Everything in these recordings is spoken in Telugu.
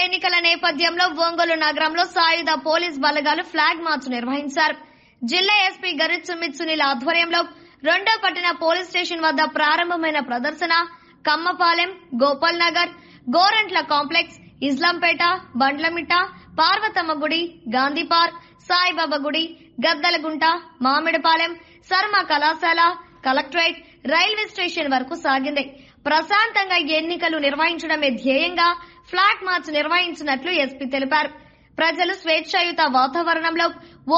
ఎన్నికల నేపథ్యంలో ఒంగోలు నగరంలో సాయుధ పోలీస్ బలగాలు ఫ్లాగ్ మార్చ్ నిర్వహించారు. జిల్లా ఎస్పీ గరిత్ సుమిత్ సునీల్ ఆధ్వర్యంలో 2వ పట్టణ పోలీస్ స్టేషన్ వద్ద ప్రారంభమైన ప్రదర్శన కమ్మపాలెం, గోపాల్ నగర్, గోరంట్ల కాంప్లెక్స్, ఇస్లాంపేట, బండ్లమిట్ట, పార్వతమ్మ గుడి, గాంధీ పార్క్, సాయిబాబా గుడి, గద్దలగుంట, మామిడిపాలెం, శర్మ కళాశాల, కలెక్టరేట్, రైల్వే స్టేషన్ వరకు సాగింది. ప్రశాంతంగా ఎన్నికలు నిర్వహించడమే ధ్యేయంగా ఫ్లాగ్ మార్చ్ నిర్వహించినట్లు ఎస్పీ తెలిపారు. ప్రజలు స్వేచ్ఛాయుత వాతావరణంలో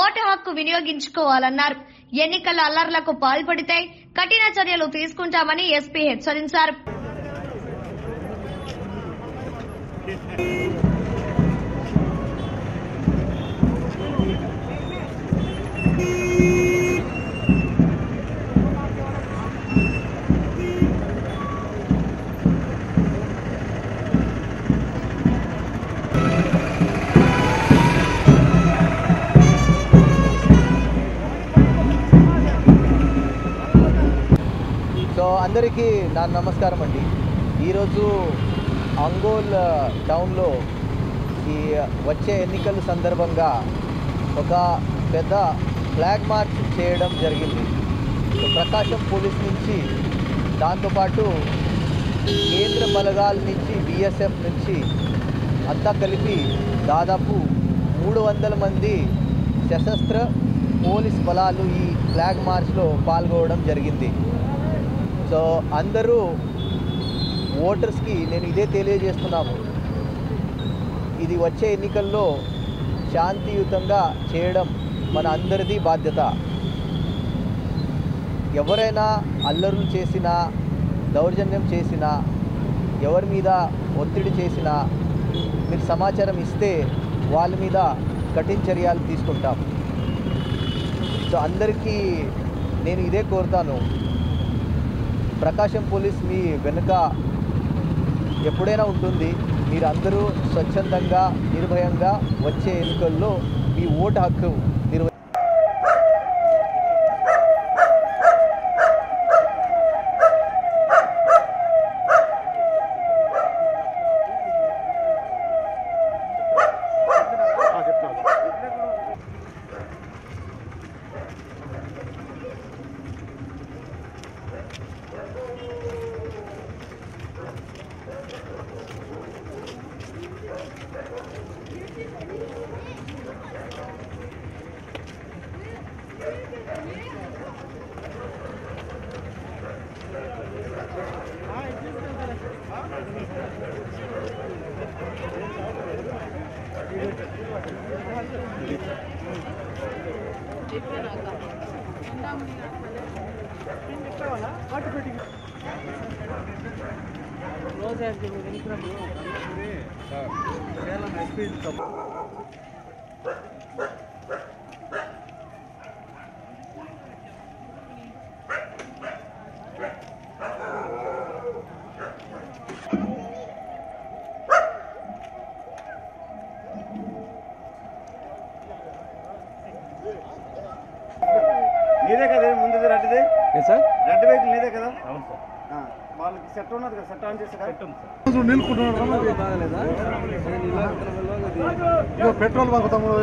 ఓటు హక్కు వినియోగించుకోవాలన్నారు. ఎన్నికల అల్లర్లకు పాల్పడితే కఠిన చర్యలు తీసుకుంటామని ఎస్పీ హెచ్చరించారు. అందరికీ నా నమస్కారం అండి. ఈరోజు ఒంగోల్ టౌన్లో ఈ వచ్చే ఎన్నికల సందర్భంగా ఒక పెద్ద ఫ్లాగ్ మార్చ్ చేయడం జరిగింది. ప్రకాశం పోలీస్ నుంచి, దాంతోపాటు కేంద్ర బలగాల నుంచి, బిఎస్ఎఫ్ నుంచి అంతా కలిపి దాదాపు 300 మంది సశస్త్ర పోలీస్ బలాలు ఈ ఫ్లాగ్ మార్చ్లో పాల్గొనడం జరిగింది. సో అందరూ ఓటర్స్కి నేను ఇదే తెలియజేస్తున్నాము, ఇది వచ్చే ఎన్నికల్లో శాంతియుతంగా చేయడం మన అందరిది బాధ్యత. ఎవరైనా అల్లర్లు చేసినా, దౌర్జన్యం చేసినా, ఎవరి మీద ఒత్తిడి చేసినా మీరు సమాచారం ఇస్తే వాళ్ళ మీద కఠిన చర్యలు తీసుకుంటాం. సో అందరికీ నేను ఇదే కోరుతాను, ప్రకాశం పోలీస్ మీ వెనుక ఎప్పుడైనా ఉంటుంది. మీరు అందరూ స్వచ్ఛందంగా, నిర్భయంగా వచ్చే ఎన్నికల్లో మీ ఓటు హక్కు నీదే కదా ముందు రెడ్ది సార్, రెడ్ వెహికల్ నీదే కదా? అవును సార్. వాళ్ళకి సెట్ ఉన్నది కదా, సెట్ ఆన్ చేసి పెట్రోల్ బంక్ తమ్ముడు